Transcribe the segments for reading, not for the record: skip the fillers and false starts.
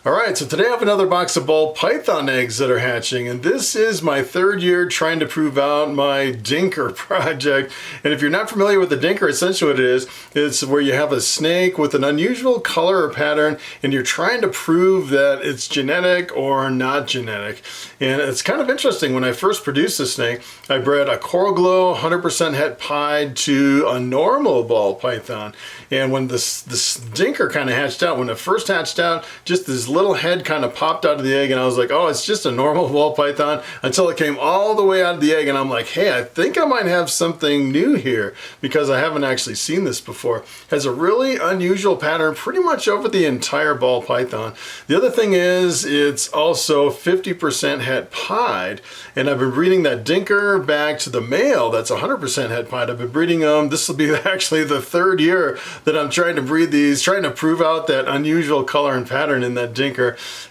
Alright, so today I have another box of Ball Python eggs that are hatching, and this is my third year trying to prove out my Dinker project. And if you're not familiar with the Dinker, essentially what it is, it's where you have a snake with an unusual color or pattern, and you're trying to prove that it's genetic or not genetic. And it's kind of interesting. When I first produced this snake, I bred a coral glow 100% het pied to a normal Ball Python. And when this Dinker kind of hatched out, when it first hatched out, just this little head kind of popped out of the egg, and I was like, oh, it's just a normal Ball Python, until it came all the way out of the egg, and I'm like, hey, I think I might have something new here, because I haven't actually seen this before. It has a really unusual pattern pretty much over the entire Ball Python. The other thing is it's also 50% het pied, and I've been breeding that Dinker back to the male that's 100% het pied. I've been breeding them. This will be actually the third year that I'm trying to breed these, trying to prove out that unusual color and pattern in that Dinker.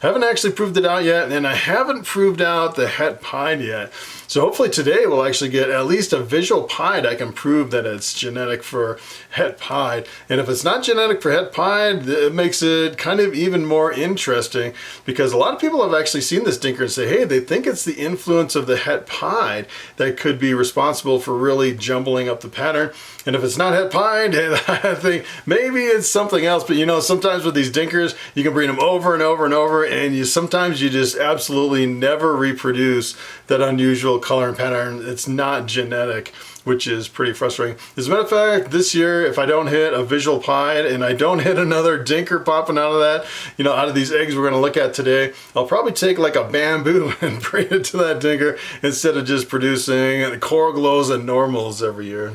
Haven't actually proved it out yet, and I haven't proved out the het pied yet. So hopefully today we'll actually get at least a visual pied. I can prove that it's genetic for het pied. And if it's not genetic for het pied, it makes it kind of even more interesting, because a lot of people have actually seen this Dinker and say, hey, they think it's the influence of the het pied that could be responsible for really jumbling up the pattern. And if it's not het pied, I think maybe it's something else. But you know, sometimes with these Dinkers, you can breed them over and over and over, and sometimes you just absolutely never reproduce that unusual color and pattern. It's not genetic, which is pretty frustrating. As a matter of fact, this year, if I don't hit a visual pied and I don't hit another Dinker popping out of that, you know, out of these eggs we're going to look at today, I'll probably take like a bamboo and breed it to that Dinker instead of just producing coral glows and normals every year.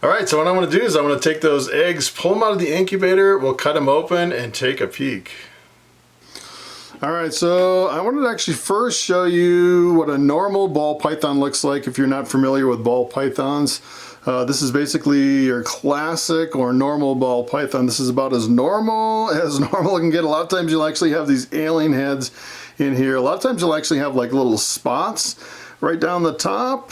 Alright, so what I'm going to do is I'm going to take those eggs, pull them out of the incubator, we'll cut them open and take a peek. Alright, so I wanted to actually first show you what a normal ball python looks like if you're not familiar with ball pythons. This is basically your classic or normal ball python. This is about as normal it can get. A lot of times you'll actually have these alien heads in here. A lot of times you'll actually have like little spots right down the top.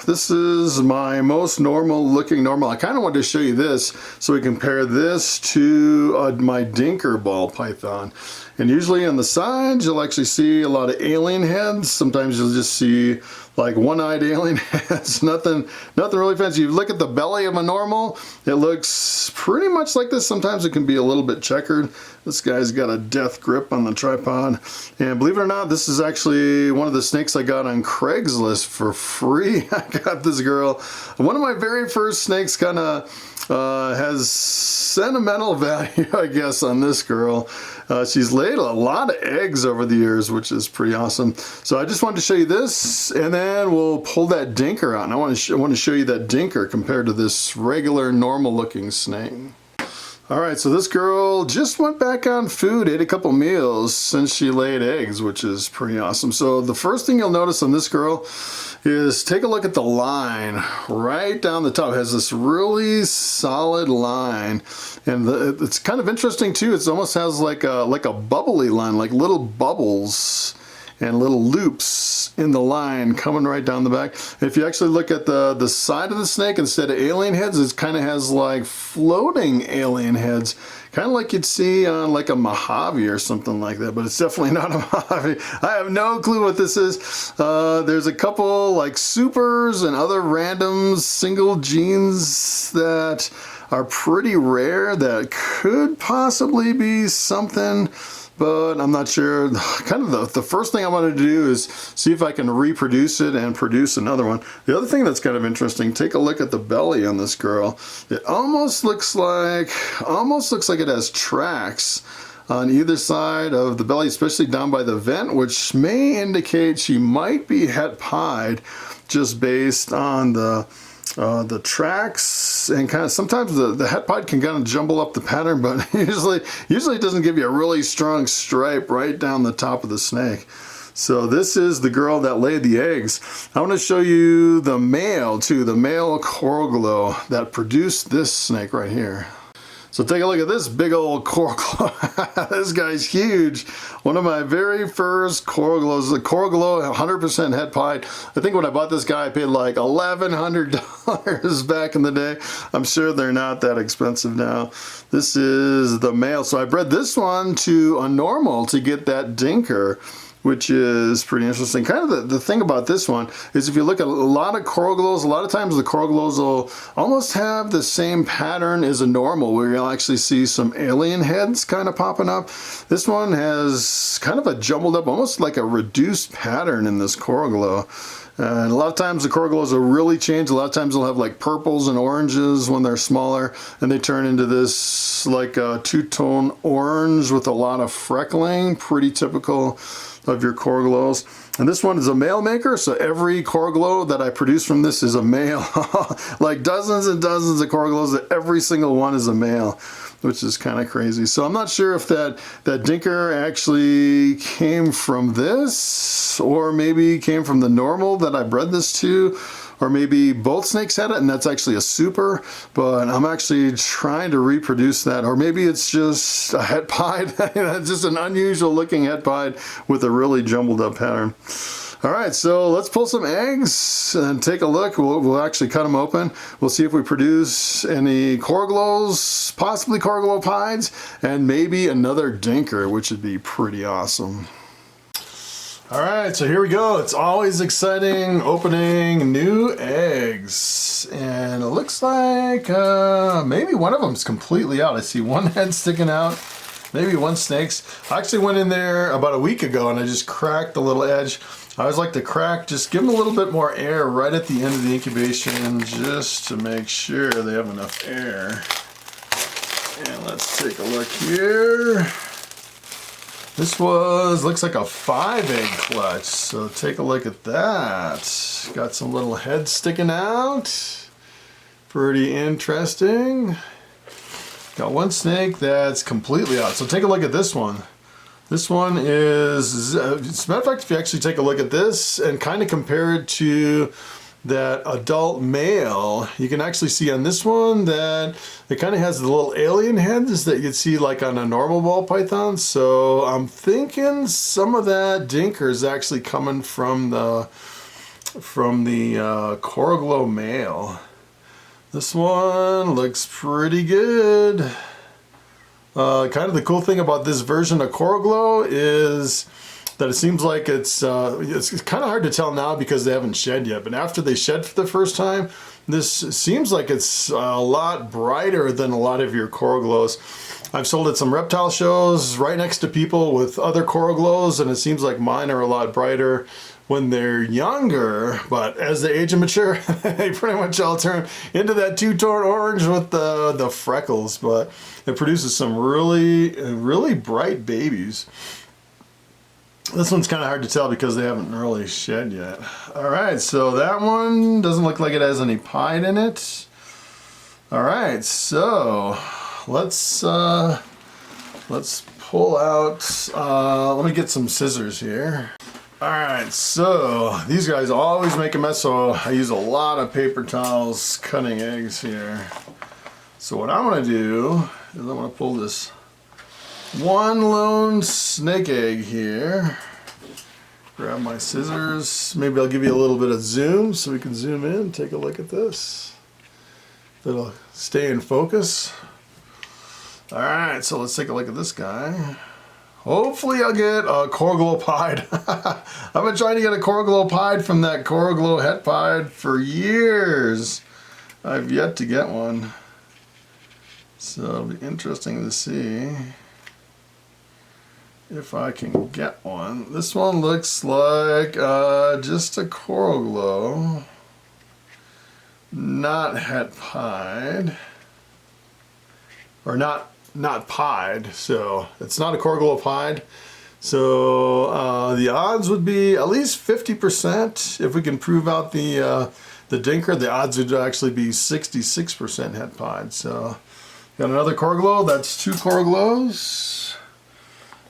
This is my most normal looking normal. I kind of wanted to show you this so we compare this to my Dinker ball python. And usually on the sides you'll actually see a lot of alien heads. Sometimes you'll just see like one-eyed alien heads. Nothing really fancy. You look at the belly of a normal, it looks pretty much like this. Sometimes it can be a little bit checkered. This guy's got a death grip on the tripod. And believe it or not, this is actually one of the snakes I got on Craigslist for free. I got this girl. One of my very first snakes kind of has sentimental value, I guess, on this girl. She's laid a lot of eggs over the years, which is pretty awesome. So I just wanted to show you this, and then we'll pull that Dinker out. And I want to show you that Dinker compared to this regular, normal-looking snake. Alright, so this girl just went back on food, ate a couple meals since she laid eggs, which is pretty awesome. So the first thing you'll notice on this girl is take a look at the line right down the top. It has this really solid line, and it's kind of interesting too. It almost has like a bubbly line, like little bubbles and little loops in the line coming right down the back. If you actually look at the side of the snake, instead of alien heads, it kind of has like floating alien heads, kind of like you'd see on like a Mojave or something like that, but it's definitely not a Mojave. I have no clue what this is. There's a couple like supers and other random single genes that are pretty rare that could possibly be something, but I'm not sure. Kind of the first thing I wanted to do is see if I can reproduce it and produce another one. The other thing that's kind of interesting, take a look at the belly on this girl. It almost looks like it has tracks on either side of the belly, especially down by the vent, which may indicate she might be het pied just based on the tracks, and kind of sometimes the het pied can kind of jumble up the pattern, but usually it doesn't give you a really strong stripe right down the top of the snake. So this is the girl that laid the eggs. I want to show you the male too, the male coral glow that produced this snake right here. So take a look at this big old coral glow. This guy's huge. One of my very first coral glows, the coral glow 100% het pied. I think when I bought this guy, I paid like $1,100 back in the day. I'm sure they're not that expensive now. This is the male. So I bred this one to a normal to get that dinker, which is pretty interesting. Kind of the thing about this one is if you look at a lot of coral glows, a lot of times the coral glows will almost have the same pattern as a normal, where you'll actually see some alien heads kind of popping up. This one has kind of a jumbled up, almost like a reduced pattern in this coral glow. And a lot of times the coral glows will really change. A lot of times they'll have like purples and oranges when they're smaller, and they turn into this like a two-tone orange with a lot of freckling, pretty typical of your coral glows. And this one is a male maker, so every coral glow that I produce from this is a male. Like dozens and dozens of coral glows, every single one is a male, which is kind of crazy. So I'm not sure if that dinker actually came from this, or maybe came from the normal that I bred this to, or maybe both snakes had it and that's actually a super, but I'm actually trying to reproduce that. Or maybe it's just a het pied, just an unusual looking het pied with a really jumbled up pattern. All right, so let's pull some eggs and take a look. We'll actually cut them open. We'll see if we produce any coral glows, possibly coral glow pieds, and maybe another dinker, which would be pretty awesome. All right, so here we go. It's always exciting opening new eggs. And it looks like maybe one of them's completely out. I see one head sticking out, maybe one snake's. I actually went in there about a week ago and I just cracked the little edge. I always like to crack, just give them a little bit more air right at the end of the incubation, just to make sure they have enough air. And let's take a look here. This looks like a 5-egg clutch, so take a look at that. Got some little heads sticking out. Pretty interesting. Got one snake that's completely out, so take a look at this one. This one is, as a matter of fact, if you actually take a look at this and kind of compare it to that adult male, you can actually see on this one that it kind of has the little alien heads that you'd see like on a normal ball python. So I'm thinking some of that dinker is actually coming from the coral glow male. This one looks pretty good. Kind of the cool thing about this version of coral glow is that it seems like it's kind of hard to tell now because they haven't shed yet, but after they shed for the first time, this seems like it's a lot brighter than a lot of your coral glows. I've sold at some reptile shows right next to people with other coral glows, and it seems like mine are a lot brighter when they're younger, but as they age and mature, they pretty much all turn into that two-tone orange with the freckles, but it produces some really bright babies. This one's kind of hard to tell because they haven't really shed yet. All right, so that one doesn't look like it has any pied in it. All right, so let's pull out, let me get some scissors here. All right, so these guys always make a mess, so I use a lot of paper towels cutting eggs here. So what I'm gonna do is I'm gonna pull this one lone snake egg here. Grab my scissors. Maybe I'll give you a little bit of zoom so we can zoom in and take a look at this. That'll stay in focus. All right, so let's take a look at this guy. Hopefully I'll get a coral glow pied. I've been trying to get a coral glow pied from that coral glow het pied for years. I've yet to get one. So it'll be interesting to see if I can get one. This one looks like just a coral glow, not het pied, or not pied, so it's not a coral glow pied. So the odds would be at least 50%. If we can prove out the dinker, the odds would actually be 66% het pied. So got another coral glow. That's 2 coral glows.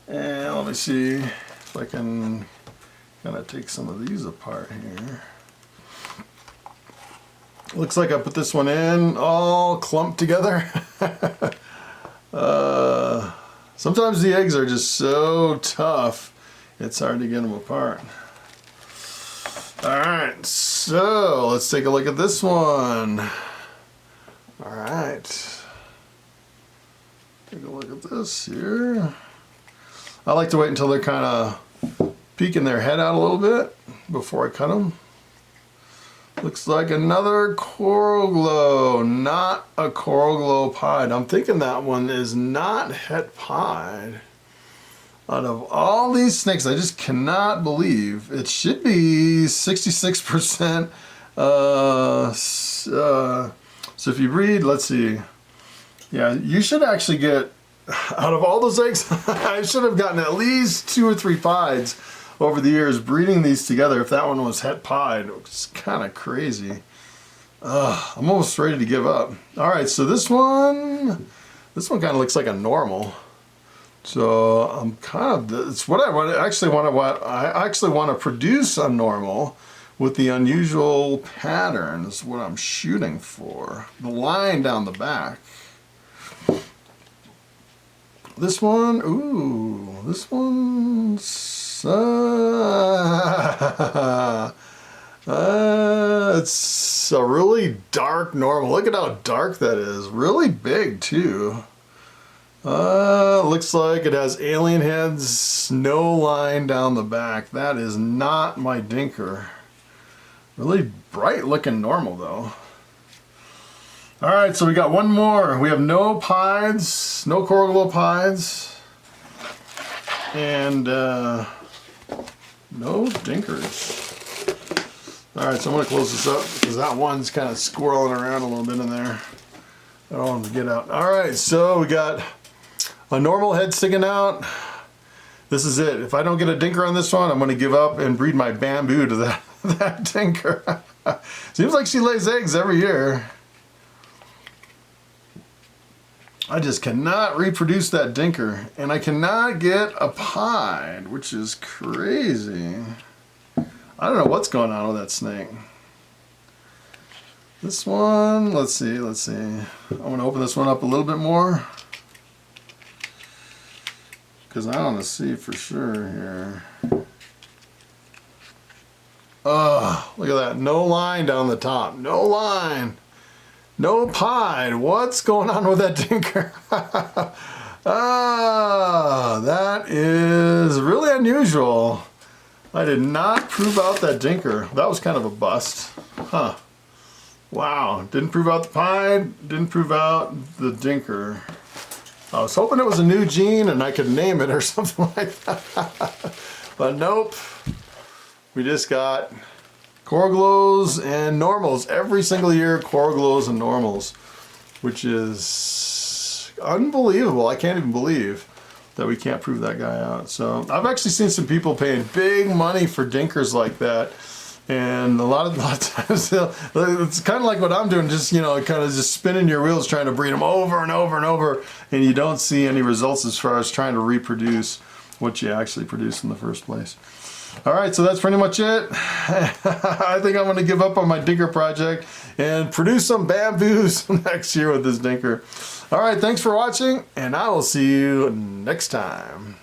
And let me see if I can kind of take some of these apart here. Looks like I put this one in all clumped together. Sometimes the eggs are just so tough, it's hard to get them apart. Alright, so let's take a look at this one. Alright. Take a look at this here. I like to wait until they're kind of peeking their head out a little bit before I cut them. Looks like another coral glow, not a coral glow pied. I'm thinking that one is not het pied. Out of all these snakes, I just cannot believe it should be 66%. So if you read, let's see. Yeah, you should actually get, out of all those eggs, I should have gotten at least 2 or 3 pieds over the years breeding these together. If that one was het pied, it's kind of crazy. I'm almost ready to give up. All right, so this one kind of looks like a normal. So I'm kind of, it's what I actually want to produce a normal with the unusual pattern is what I'm shooting for. The line down the back. This one, ooh, this one's it's a really dark normal. Look at how dark that is. Really big too. Looks like it has alien heads, no line down the back. That is not my Dinker. Really bright looking normal though. Alright, so we got one more. We have no pieds, no coral glow pieds, and no Dinkers. Alright, so I'm going to close this up because that one's kind of squirreling around a little bit in there. I don't want them to get out. Alright, so we got a normal head sticking out. This is it. If I don't get a Dinker on this one, I'm going to give up and breed my bamboo to that Dinker. Seems like she lays eggs every year. I just cannot reproduce that Dinker, and I cannot get a pied, which is crazy. I don't know what's going on with that snake. This one, let's see. I'm going to open this one up a little bit more because I want to see for sure here. Oh, look at that. No line down the top. No line. No pied. What's going on with that Dinker? That is really unusual. I did not prove out that Dinker. That was kind of a bust. Huh. Wow. Didn't prove out the pied. Didn't prove out the Dinker. I was hoping it was a new gene and I could name it or something like that. But nope. We just got coral glows and normals every single year. Coral glows and normals, which is unbelievable. I can't even believe that we can't prove that guy out. So I've actually seen some people paying big money for Dinkers like that, and a lot of times it's kind of like what I'm doing, just kind of just spinning your wheels trying to breed them over and over and over, and you don't see any results as far as trying to reproduce what you actually produced in the first place. Alright, so that's pretty much it. I think I'm going to give up on my Dinker project and produce some bamboos next year with this Dinker. Alright, thanks for watching, and I will see you next time.